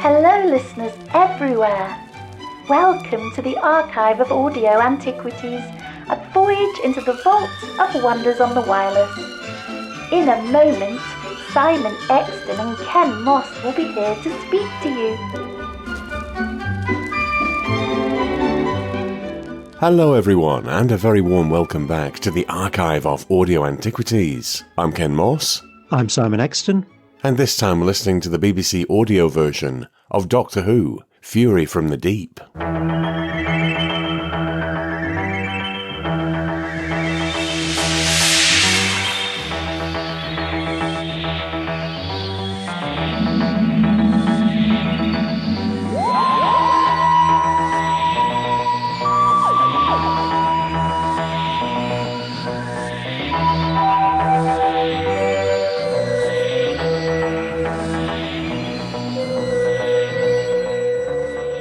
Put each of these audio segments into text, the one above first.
Hello listeners everywhere. Welcome to the Archive of Audio Antiquities, a voyage into the vaults of wonders on the wireless. In a moment, Simon Exton and Ken Moss will be here to speak to you. Hello everyone, and a very warm welcome back to the Archive of Audio Antiquities. I'm Ken Moss. I'm Simon Exton. And this time we're listening to the BBC audio version of Doctor Who, Fury from the Deep.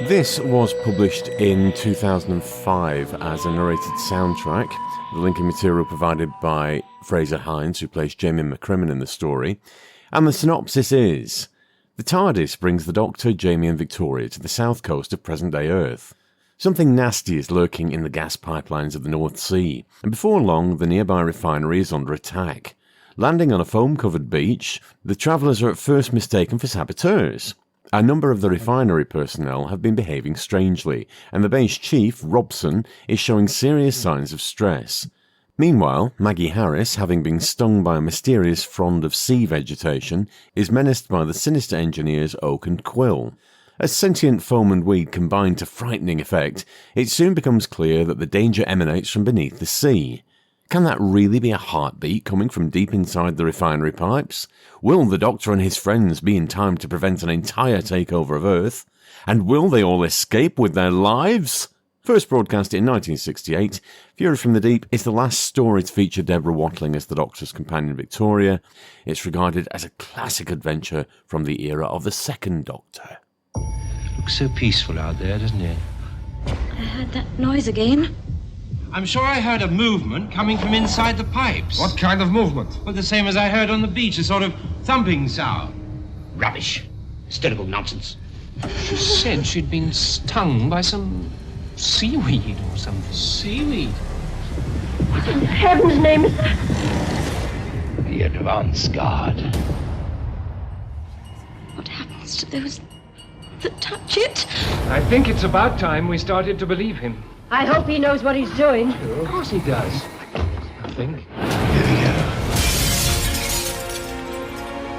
This was published in 2005 as a narrated soundtrack, the linking material provided by Fraser Hines, who plays Jamie McCrimmon in the story, and the synopsis is: the TARDIS brings the Doctor, Jamie and Victoria to the south coast of present-day Earth. Something nasty is lurking in the gas pipelines of the North Sea, and before long the nearby refinery is under attack. Landing on a foam-covered beach, the travellers are at first mistaken for saboteurs. A number of the refinery personnel have been behaving strangely, and the base chief, Robson, is showing serious signs of stress. Meanwhile, Maggie Harris, having been stung by a mysterious frond of sea vegetation, is menaced by the sinister engineers Oak and Quill. As sentient foam and weed combine to frightening effect, it soon becomes clear that the danger emanates from beneath the sea. Can that really be a heartbeat coming from deep inside the refinery pipes? Will the Doctor and his friends be in time to prevent an entire takeover of Earth? And will they all escape with their lives? First broadcast in 1968, Fury from the Deep is the last story to feature Deborah Watling as the Doctor's companion Victoria. It's regarded as a classic adventure from the era of the Second Doctor. Looks so peaceful out there, doesn't it? I heard that noise again. I'm sure I heard a movement coming from inside the pipes. What kind of movement? Well, the same as I heard on the beach, a sort of thumping sound. Rubbish. Hysterical nonsense. She said she'd been stung by some seaweed or something. Seaweed? What in heaven's name is that? The advance guard. What happens to those that touch it? I think it's about time we started to believe him. I hope he knows what he's doing. Of course he does. I think. Here we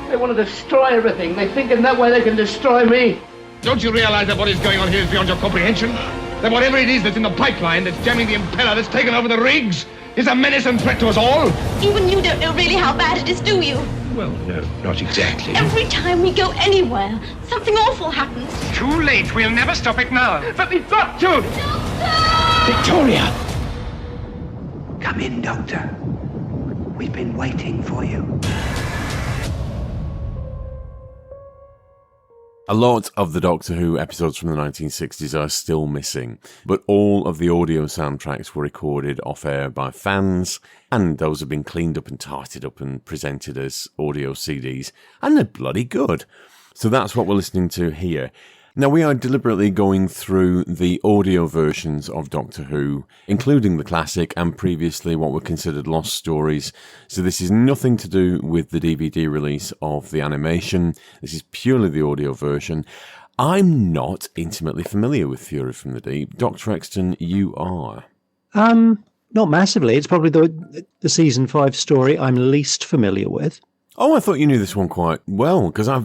go. They want to destroy everything. They think in that way they can destroy me. Don't you realize that what is going on here is beyond your comprehension? That whatever it is that's in the pipeline, that's jamming the impeller, that's taken over the rigs, is a menace and threat to us all? Even you don't know really how bad it is, do you? Well, no, not exactly. Every time we go anywhere, something awful happens. Too late. We'll never stop it now. But we've got to! Victoria! Come in, Doctor. We've been waiting for you. A lot of the Doctor Who episodes from the 1960s are still missing, but all of the audio soundtracks were recorded off-air by fans, and those have been cleaned up and tarted up and presented as audio CDs, and they're bloody good. So that's what we're listening to here. Now, we are deliberately going through the audio versions of Doctor Who, including the classic and previously what were considered lost stories. So this is nothing to do with the DVD release of the animation. This is purely the audio version. I'm not intimately familiar with Fury from the Deep. Dr. Exton, you are. Not massively. It's probably the season 5 story I'm least familiar with. Oh, I thought you knew this one quite well, because I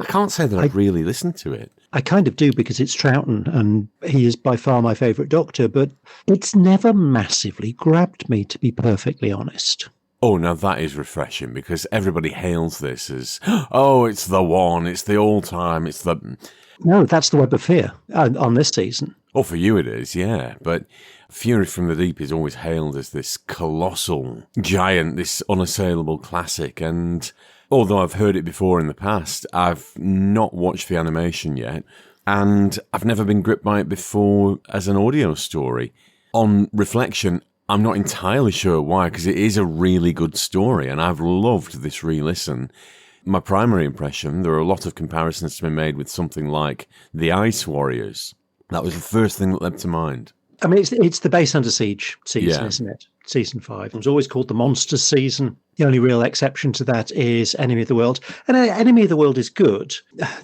can't say that I've really listened to it. I kind of do because it's Troughton, and he is by far my favourite Doctor, but it's never massively grabbed me, to be perfectly honest. Oh, now that is refreshing, because everybody hails this as, oh, it's the one, it's the all-time, it's the... No, that's the Web of Fear on this season. Oh, for you it is, yeah, but Fury from the Deep is always hailed as this colossal giant, this unassailable classic, and although I've heard it before in the past, I've not watched the animation yet, and I've never been gripped by it before as an audio story. On reflection, I'm not entirely sure why, because it is a really good story, and I've loved this re-listen. My primary impression, there are a lot of comparisons to be made with something like The Ice Warriors. That was the first thing that leapt to mind. I mean, it's the Base Under Siege season, Yeah. isn't it? Season 5. It was always called the Monsters season. The only real exception to that is Enemy of the World. And Enemy of the World is good.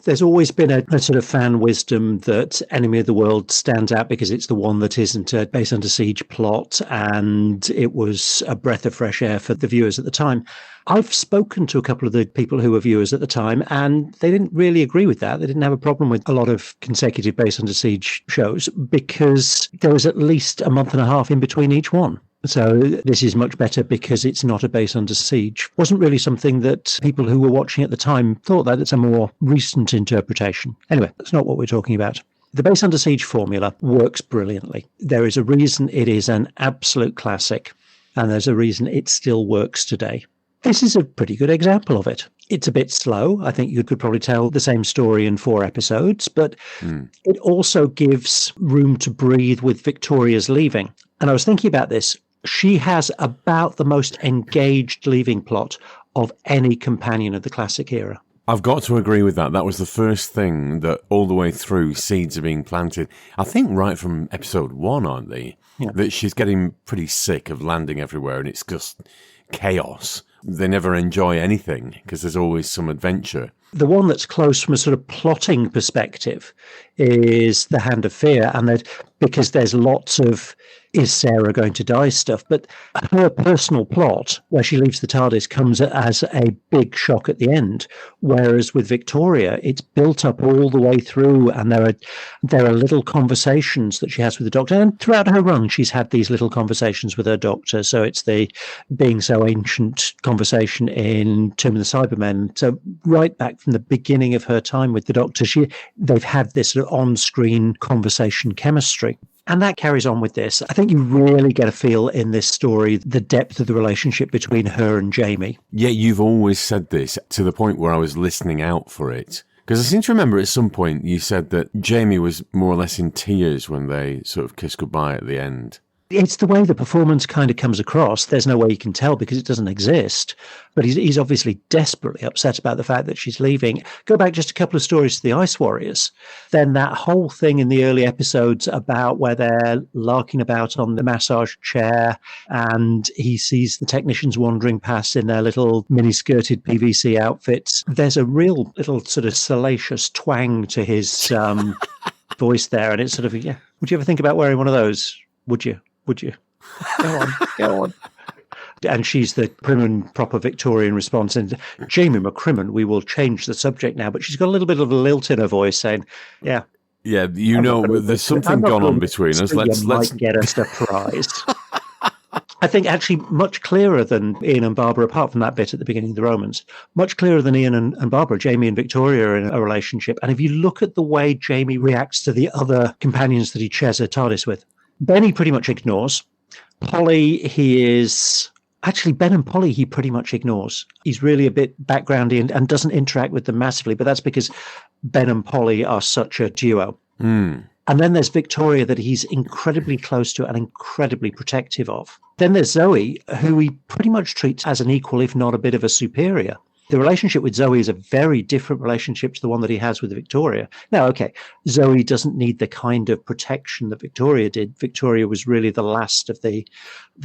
There's always been a sort of fan wisdom that Enemy of the World stands out because it's the one that isn't a Base Under Siege plot, and it was a breath of fresh air for the viewers at the time. I've spoken to a couple of the people who were viewers at the time, and they didn't really agree with that. They didn't have a problem with a lot of consecutive Base Under Siege shows because there was at least a month and a half in between each one. So this is much better because it's not a Base Under Siege. Wasn't really something that people who were watching at the time thought. That it's a more recent interpretation. Anyway, that's not what we're talking about. The Base Under Siege formula works brilliantly. There is a reason it is an absolute classic, and there's a reason it still works today. This is a pretty good example of it. It's a bit slow. I think you could probably tell the same story in 4 episodes, but it also gives room to breathe with Victoria's leaving. And I was thinking about this. She has about the most engaged leaving plot of any companion of the classic era. I've got to agree with that. That was the first thing that all the way through seeds are being planted. I think right from episode 1, aren't they? Yeah. That she's getting pretty sick of landing everywhere and it's just chaos. They never enjoy anything because there's always some adventure. The one that's close from a sort of plotting perspective is The Hand of Fear, and that because there's lots of is Sarah going to die stuff, but her personal plot where she leaves the TARDIS comes as a big shock at the end, whereas with Victoria it's built up all the way through, and there are little conversations that she has with the Doctor, and throughout her run she's had these little conversations with her Doctor. So it's the being so ancient conversation in Tomb of the Cybermen. So right back from the beginning of her time with the Doctor, they've had this sort of on-screen conversation chemistry. And that carries on with this. I think you really get a feel in this story the depth of the relationship between her and Jamie. Yeah, you've always said this to the point where I was listening out for it. Because I seem to remember at some point you said that Jamie was more or less in tears when they sort of kissed goodbye at the end. It's the way the performance kind of comes across. There's no way you can tell because it doesn't exist. But he's obviously desperately upset about the fact that she's leaving. Go back just a couple of stories to the Ice Warriors. Then that whole thing in the early episodes about where they're larking about on the massage chair and he sees the technicians wandering past in their little mini-skirted PVC outfits. There's a real little sort of salacious twang to his voice there. And it's sort of, yeah, would you ever think about wearing one of those? Would you? Go on. And she's the prim and proper Victorian response. And Jamie McCrimmon, we will change the subject now. But she's got a little bit of a lilt in her voice saying, yeah. Yeah, there's something gone on between us. Let's get us a prize. I think actually much clearer than Ian and Barbara, apart from that bit at the beginning of the Romans, much clearer than Ian and Barbara, Jamie and Victoria are in a relationship. And if you look at the way Jamie reacts to the other companions that he shares her TARDIS with, Ben he pretty much ignores. Polly, Ben and Polly he pretty much ignores. He's really a bit backgroundy and doesn't interact with them massively, but that's because Ben and Polly are such a duo. And then there's Victoria that he's incredibly close to and incredibly protective of. Then there's Zoe, who he pretty much treats as an equal, if not a bit of a superior. The relationship with Zoe is a very different relationship to the one that he has with Victoria. Now, okay, Zoe doesn't need the kind of protection that Victoria did. Victoria was really the last of the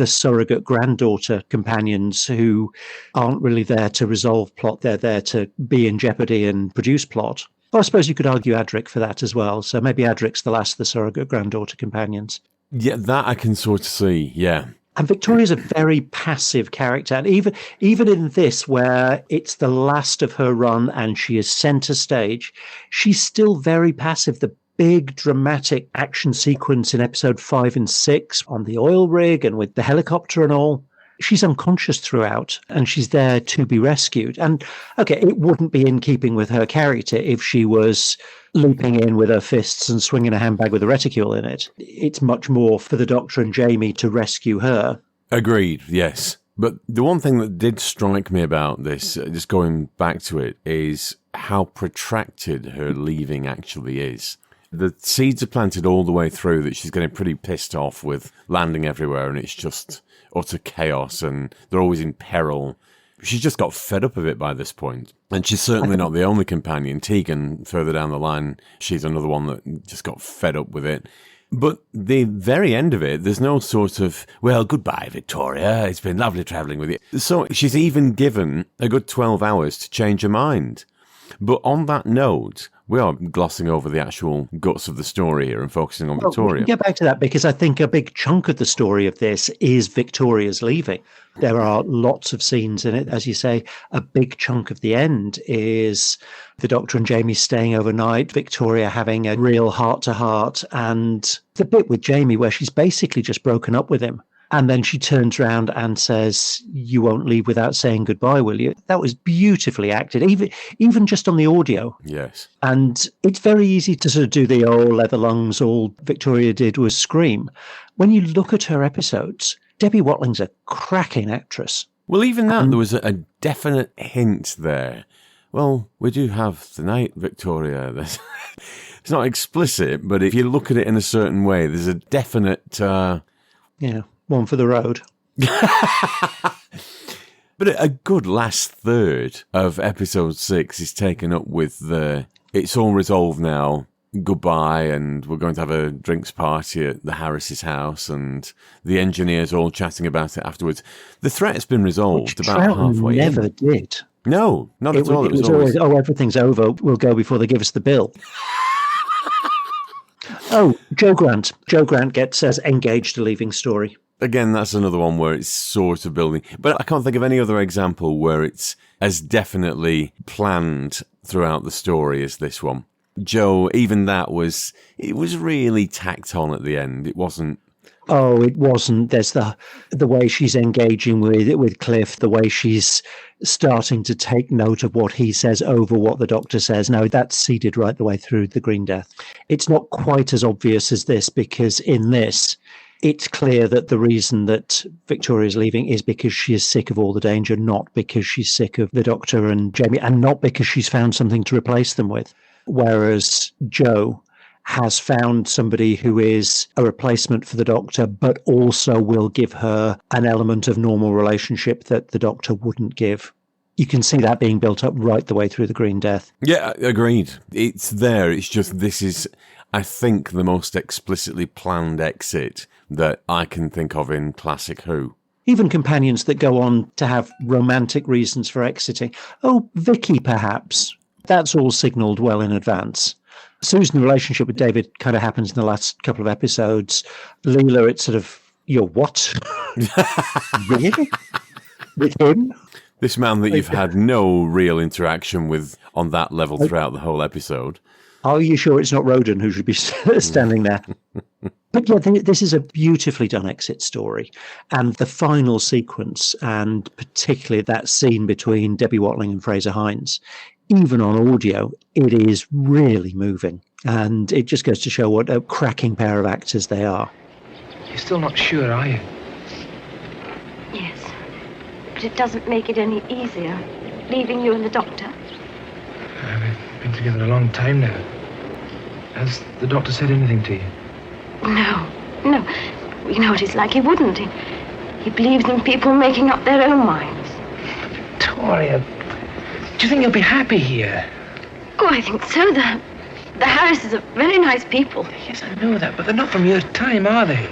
surrogate granddaughter companions who aren't really there to resolve plot. They're there to be in jeopardy and produce plot. Well, I suppose you could argue Adric for that as well. So maybe Adric's the last of the surrogate granddaughter companions. Yeah, that I can sort of see, yeah. And Victoria's a very passive character. And even in this, where it's the last of her run and she is centre stage, she's still very passive. The big dramatic action sequence in episode 5 and 6 on the oil rig and with the helicopter and all, she's unconscious throughout and she's there to be rescued. And okay, it wouldn't be in keeping with her character if she was leaping in with her fists and swinging a handbag with a reticule in it. It's much more for the Doctor and Jamie to rescue her. Agreed, yes. But the one thing that did strike me about this, just going back to it, is how protracted her leaving actually is. The seeds are planted all the way through that she's getting pretty pissed off with landing everywhere and it's just utter chaos and they're always in peril. She's just got fed up of it by this point. And she's certainly not the only companion. Tegan, further down the line, she's another one that just got fed up with it. But the very end of it, there's no sort of, well, goodbye, Victoria. It's been lovely travelling with you. So she's even given a good 12 hours to change her mind. But on that note, we are glossing over the actual guts of the story here and focusing on Victoria. We can get back to that because I think a big chunk of the story of this is Victoria's leaving. There are lots of scenes in it. As you say, a big chunk of the end is the Doctor and Jamie staying overnight, Victoria having a real heart-to-heart, and the bit with Jamie where she's basically just broken up with him. And then she turns around and says, "You won't leave without saying goodbye, will you?" That was beautifully acted, even just on the audio. Yes. And it's very easy to sort of do the, leather lungs, all Victoria did was scream. When you look at her episodes, Debbie Watling's a cracking actress. Well, even that, there was a definite hint there. Well, we do have the night, Victoria. It's not explicit, but if you look at it in a certain way, there's a definite... one for the road. But a good last third of episode 6 is taken up with the, it's all resolved now, goodbye, and we're going to have a drinks party at the Harris's house, and the engineers all chatting about it afterwards. The threat's been resolved. Which about Troughton halfway never in. did. No, not at all. It was always, everything's over. We'll go before they give us the bill. Joe Grant. Joe Grant gets engaged to leaving story. Again, that's another one where it's sort of building. But I can't think of any other example where it's as definitely planned throughout the story as this one. Joe, even that was really tacked on at the end. It wasn't. Oh, it wasn't. There's the way she's engaging with Cliff, the way she's starting to take note of what he says over what the Doctor says. Now, that's seeded right the way through the Green Death. It's not quite as obvious as this, because in this, it's clear that the reason that Victoria's leaving is because she is sick of all the danger, not because she's sick of the Doctor and Jamie, and not because she's found something to replace them with. Whereas Joe has found somebody who is a replacement for the Doctor, but also will give her an element of normal relationship that the Doctor wouldn't give. You can see that being built up right the way through the Green Death. Yeah, agreed. It's there. It's just this is, I think, the most explicitly planned exit that I can think of in classic Who. Even companions that go on to have romantic reasons for exiting. Oh, Vicky, perhaps. That's all signalled well in advance. Susan's relationship with David kind of happens in the last couple of episodes. Leela, it's sort of, you're what? Really? With him? This man that you've had no real interaction with on that level throughout the whole episode. Are you sure it's not Roden who should be standing there? But yeah, this is a beautifully done exit story. And the final sequence, and particularly that scene between Debbie Watling and Fraser Hines, even on audio, it is really moving. And it just goes to show what a cracking pair of actors they are. You're still not sure, are you? Yes. But it doesn't make it any easier, leaving you and the Doctor. We've been together a long time now. Has the Doctor said anything to you? No. You know what he's like. He wouldn't. He believes in people making up their own minds. Victoria, do you think you'll be happy here? Oh, I think so. The Harrises are very nice people. Yes, I know that, but they're not from your time, are they?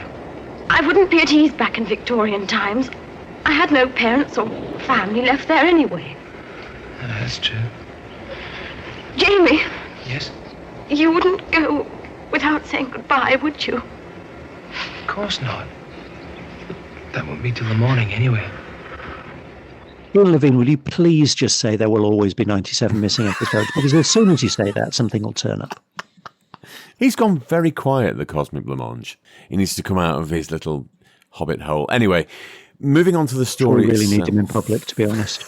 I wouldn't be at ease back in Victorian times. I had no parents or family left there anyway. That's true. Jamie. Yes? You wouldn't go without saying goodbye, would you? Of course not. But that won't be till the morning anyway. Ian Levine, will you please just say there will always be 97 missing episodes? Because as soon as you say that, something will turn up. He's gone very quiet, the Cosmic Blancmange. He needs to come out of his little hobbit hole. Anyway, moving on to the story We really itself. need him in public, to be honest.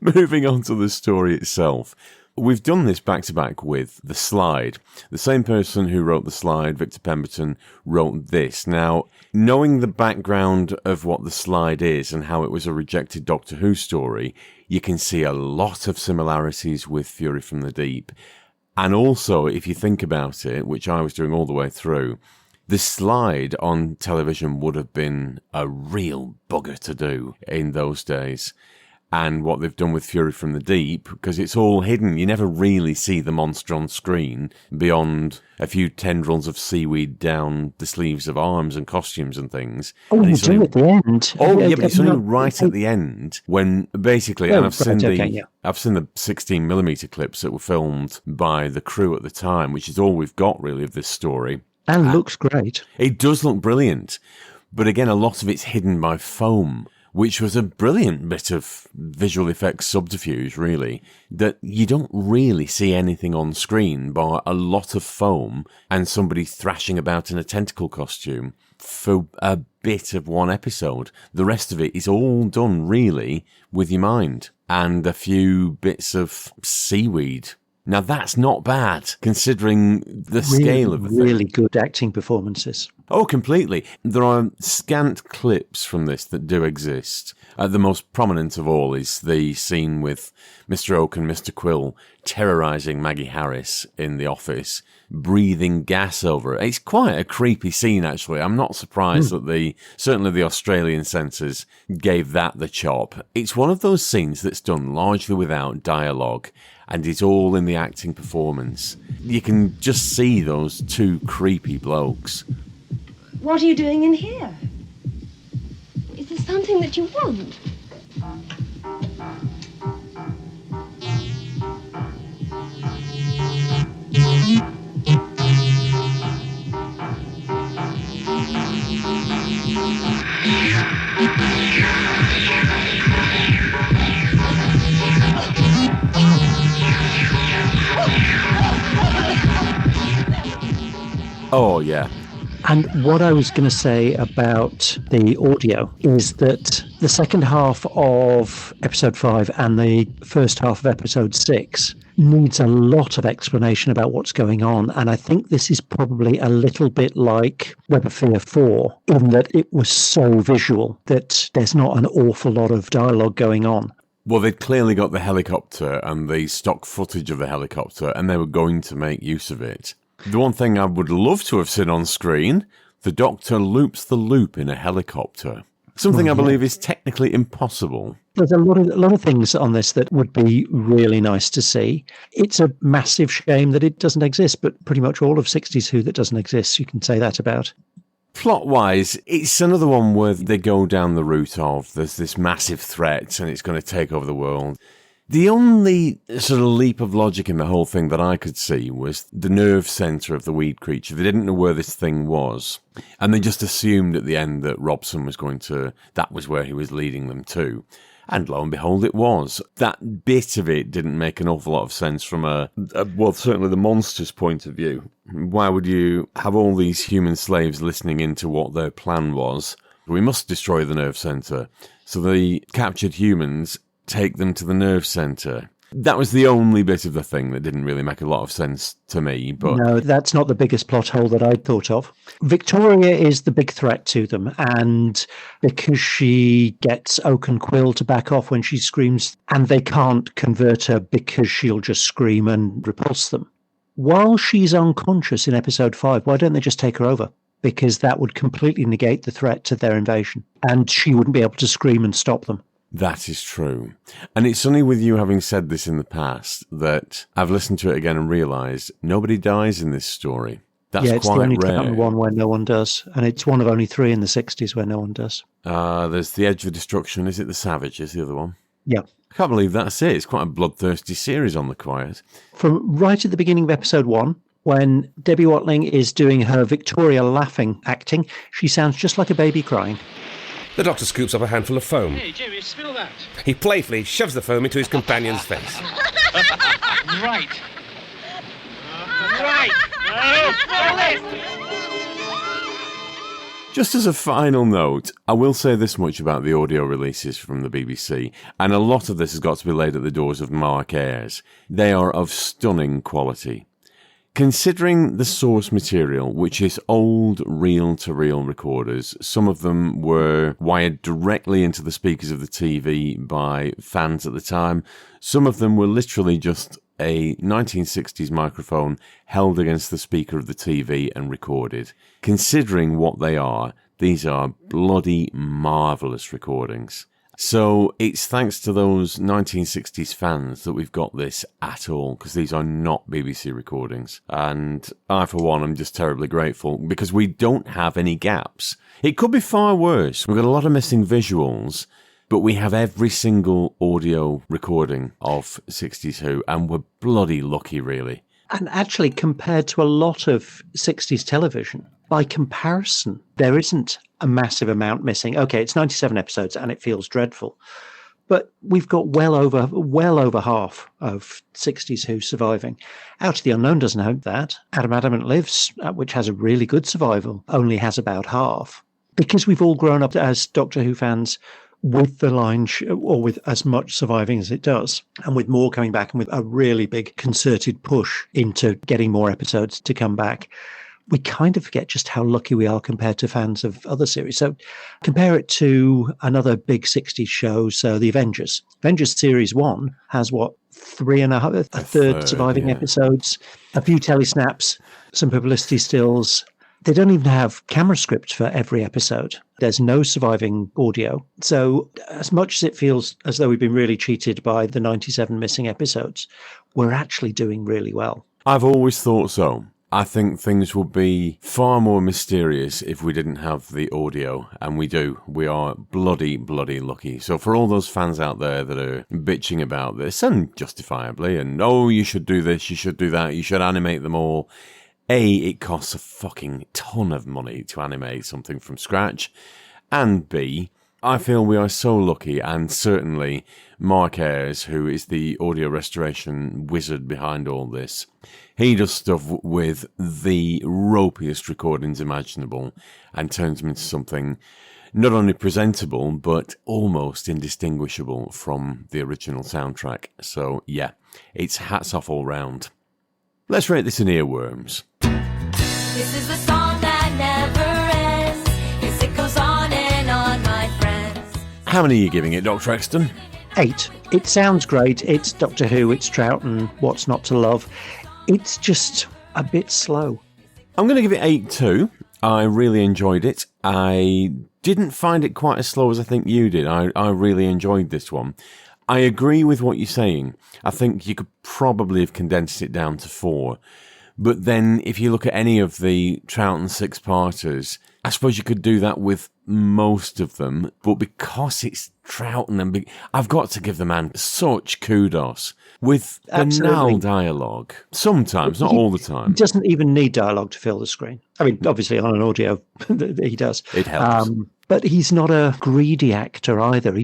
Moving on to the story itself. We've done this back-to-back with The Slide. The same person who wrote The Slide, Victor Pemberton, wrote this. Now, knowing the background of what The Slide is and how it was a rejected Doctor Who story, you can see a lot of similarities with Fury from the Deep. And also, if you think about it, which I was doing all the way through, The Slide on television would have been a real bugger to do in those days. and what they've done with Fury from the Deep, because it's all hidden. You never really see the monster on screen beyond a few tendrils of seaweed down the sleeves of arms and costumes and things. Oh, and you do at the end. Oh, yeah, but it's only right at the end when basically, and I've seen I've seen the 16mm clips that were filmed by the crew at the time, which is all we've got really of this story. And looks great. It does look brilliant. But again, a lot of it's hidden by foam, which was a brilliant bit of visual effects subterfuge, really, that you don't really see anything on screen but a lot of foam and somebody thrashing about in a tentacle costume for a bit of one episode. The rest of it is all done, really, with your mind and a few bits of seaweed. Now, that's not bad, considering the scale of the thing. Really good acting performances. Oh, completely. There are scant clips from this that do exist. The most prominent of all is the scene with Mr. Oak and Mr. Quill terrorising Maggie Harris in the office, breathing gas over her. It's quite a creepy scene, actually. I'm not surprised that certainly the Australian censors gave that the chop. It's one of those scenes that's done largely without dialogue, and it's all in the acting performance. You can just see those two creepy blokes. What are you doing in here? Is there something that you want? Oh, yeah. And what I was going to say about the audio is that the second half of episode 5 and the first half of episode 6 needs a lot of explanation about what's going on. And I think this is probably a little bit like Web of Fear 4, in that it was so visual that there's not an awful lot of dialogue going on. Well, they'd clearly got the helicopter and the stock footage of the helicopter, and they were going to make use of it. The one thing I would love to have seen on screen, the Doctor loops the loop in a helicopter. Something I believe is technically impossible. There's a lot of things on this that would be really nice to see. It's a massive shame that it doesn't exist, but pretty much all of 60s Who that doesn't exist, you can say that about. Plot-wise, it's another one where they go down the route of there's this massive threat and it's going to take over the world. The only sort of leap of logic in the whole thing that I could see was the nerve centre of the weed creature. They didn't know where this thing was, and they just assumed at the end that Robson was that was where he was leading them to. And lo and behold, it was. That bit of it didn't make an awful lot of sense from well, certainly the monster's point of view. Why would you have all these human slaves listening into what their plan was? We must destroy the nerve centre. So the captured humans take them to the nerve centre. That was the only bit of the thing that didn't really make a lot of sense to me. But no, that's not the biggest plot hole that I'd thought of. Victoria is the big threat to them, and because she gets Oak and Quill to back off when she screams, and they can't convert her because she'll just scream and repulse them. While she's unconscious in episode 5, why don't they just take her over? Because that would completely negate the threat to their invasion, and she wouldn't be able to scream and stop them. That is true. And it's only with you having said this in the past that I've listened to it again and realised nobody dies in this story. That's it's quite the only rare. one where no one does. And it's one of only 3 in the 60s where no one does. There's The Edge of Destruction. Is it The Savage is the other one? Yeah. I can't believe that's it. It's quite a bloodthirsty series on the quiet. From right at the beginning of episode 1, when Debbie Watling is doing her Victoria laughing acting, she sounds just like a baby crying. The Doctor scoops up a handful of foam. Hey, Jimmy, spill that. He playfully shoves the foam into his companion's face. Right. Right. Just as a final note, I will say this much about the audio releases from the BBC, and a lot of this has got to be laid at the doors of Mark Ayres. They are of stunning quality. Considering the source material, which is old reel-to-reel recorders, some of them were wired directly into the speakers of the TV by fans at the time. Some of them were literally just a 1960s microphone held against the speaker of the TV and recorded. Considering what they are, these are bloody marvellous recordings. So it's thanks to those 1960s fans that we've got this at all, because these are not BBC recordings. And I, for one, am just terribly grateful because we don't have any gaps. It could be far worse. We've got a lot of missing visuals, but we have every single audio recording of 60s Who, and we're bloody lucky, really. And actually, compared to a lot of 60s television, by comparison, there isn't a massive amount missing. Okay, it's 97 episodes and it feels dreadful. But we've got well over half of 60s Who surviving. Out of the Unknown doesn't have that. Adam Adamant Lives, which has a really good survival, only has about half. Because we've all grown up as Doctor Who fans with the line, or with as much surviving as it does, and with more coming back and with a really big concerted push into getting more episodes to come back, we kind of forget just how lucky we are compared to fans of other series. So compare it to another big 60s show, so The Avengers. Avengers Series 1 has, a third surviving episodes, a few telesnaps, some publicity stills. They don't even have camera scripts for every episode. There's no surviving audio. So as much as it feels as though we've been really cheated by the 97 missing episodes, we're actually doing really well. I've always thought so. I think things would be far more mysterious if we didn't have the audio, and we do. We are bloody, bloody lucky. So for all those fans out there that are bitching about this, and justifiably, and oh, you should do this, you should do that, you should animate them all, A, it costs a fucking ton of money to animate something from scratch, and B, I feel we are so lucky, and certainly Mark Ayres, who is the audio restoration wizard behind all this, he does stuff with the ropiest recordings imaginable and turns them into something not only presentable, but almost indistinguishable from the original soundtrack. So yeah, it's hats off all round. Let's rate this in earworms. This is the song that never ends. Yes, it goes on and on, my friends. How many are you giving it, Dr. Exton? 8. It sounds great. It's Doctor Who, it's Troughton, what's not to love? It's just a bit slow. I'm going to give it 8 too. I really enjoyed it. I didn't find it quite as slow as I think you did. I really enjoyed this one. I agree with what you're saying. I think you could probably have condensed it down to 4. But then if you look at any of the Troughton six-parters, I suppose you could do that with most of them. But because it's Troughton, and I've got to give the man such kudos. With banal dialogue. Sometimes, not all the time. He doesn't even need dialogue to fill the screen. I mean, obviously on an audio, he does. It helps. But he's not a greedy actor either.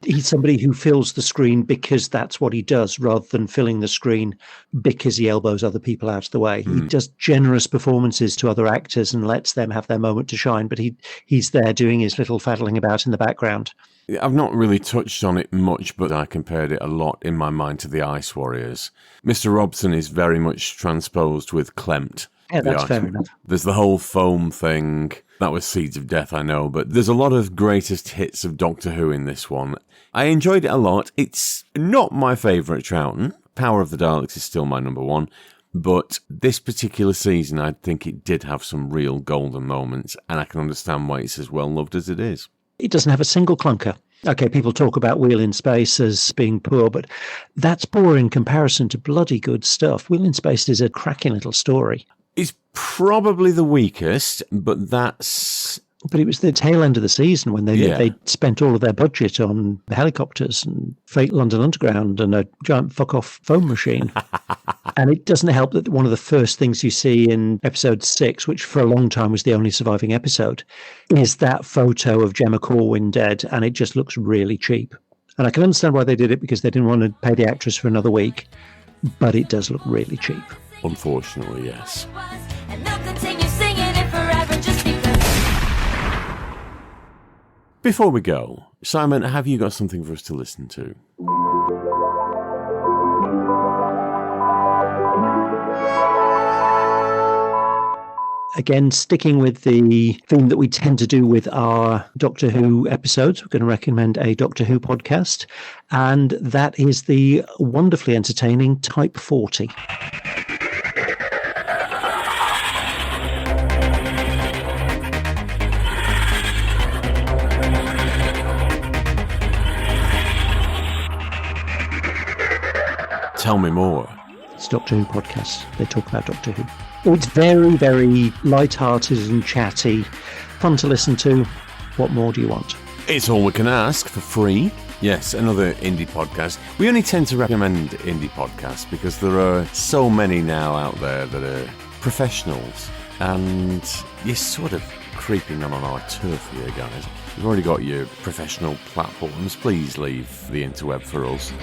He's somebody who fills the screen because that's what he does, rather than filling the screen because he elbows other people out of the way. He does generous performances to other actors and lets them have their moment to shine, but he's there doing his little faddling about in the background. I've not really touched on it much, but I compared it a lot in my mind to the Ice Warriors. Mr. Robson is very much transposed with Klempt. Yeah, that's fair enough. There's the whole foam thing. That was Seeds of Death, I know, but there's a lot of greatest hits of Doctor Who in this one. I enjoyed it a lot. It's not my favourite Troughton. Power of the Daleks is still my number 1. But this particular season, I think it did have some real golden moments, and I can understand why it's as well loved as it is. It doesn't have a single clunker. Okay, people talk about Wheel in Space as being poor, but that's poor in comparison to bloody good stuff. Wheel in Space is a cracking little story. It's probably the weakest, but that's... But it was the tail end of the season when they spent all of their budget on helicopters and Fate London Underground and a giant fuck-off foam machine. And it doesn't help that one of the first things you see in episode 6, which for a long time was the only surviving episode, is that photo of Gemma Corwin dead, and it just looks really cheap. And I can understand why they did it, because they didn't want to pay the actress for another week, but it does look really cheap. Unfortunately, yes. And they'll continue singing it forever just because. Before we go, Simon, have you got something for us to listen to? Again, sticking with the theme that we tend to do with our Doctor Who episodes, we're going to recommend a Doctor Who podcast, and that is the wonderfully entertaining Type 40. Tell me more. It's a Doctor Who podcast. They talk about Doctor Who. Oh, it's very, very light-hearted and chatty. Fun to listen to. What more do you want? It's all we can ask for free. Yes, another indie podcast. We only tend to recommend indie podcasts because there are so many now out there that are professionals, and you're sort of creeping on our turf here, guys. You've already got your professional platforms. Please leave the interweb for us.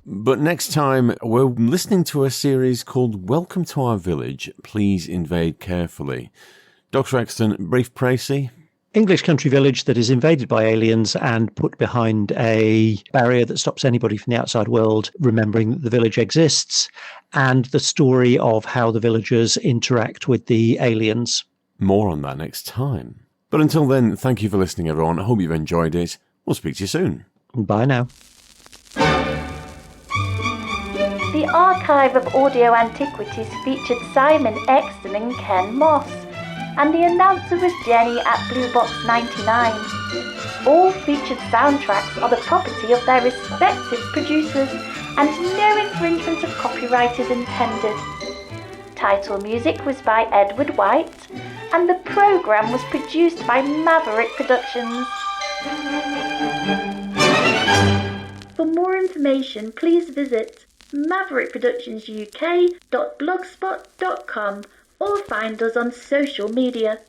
But next time, we're listening to a series called Welcome to Our Village. Please invade carefully. Dr. Exton, brief précis? English country village that is invaded by aliens and put behind a barrier that stops anybody from the outside world remembering that the village exists, and the story of how the villagers interact with the aliens. More on that next time. But until then, thank you for listening, everyone. I hope you've enjoyed it. We'll speak to you soon. Bye now. The Archive of Audio Antiquities featured Simon Exton and Ken Moss, and the announcer was Jenny at Blue Box 99. All featured soundtracks are the property of their respective producers, and no infringement of copyright is intended. Title music was by Edward White, and the programme was produced by Maverick Productions. For more information, please visit maverickproductionsuk.blogspot.com or find us on social media.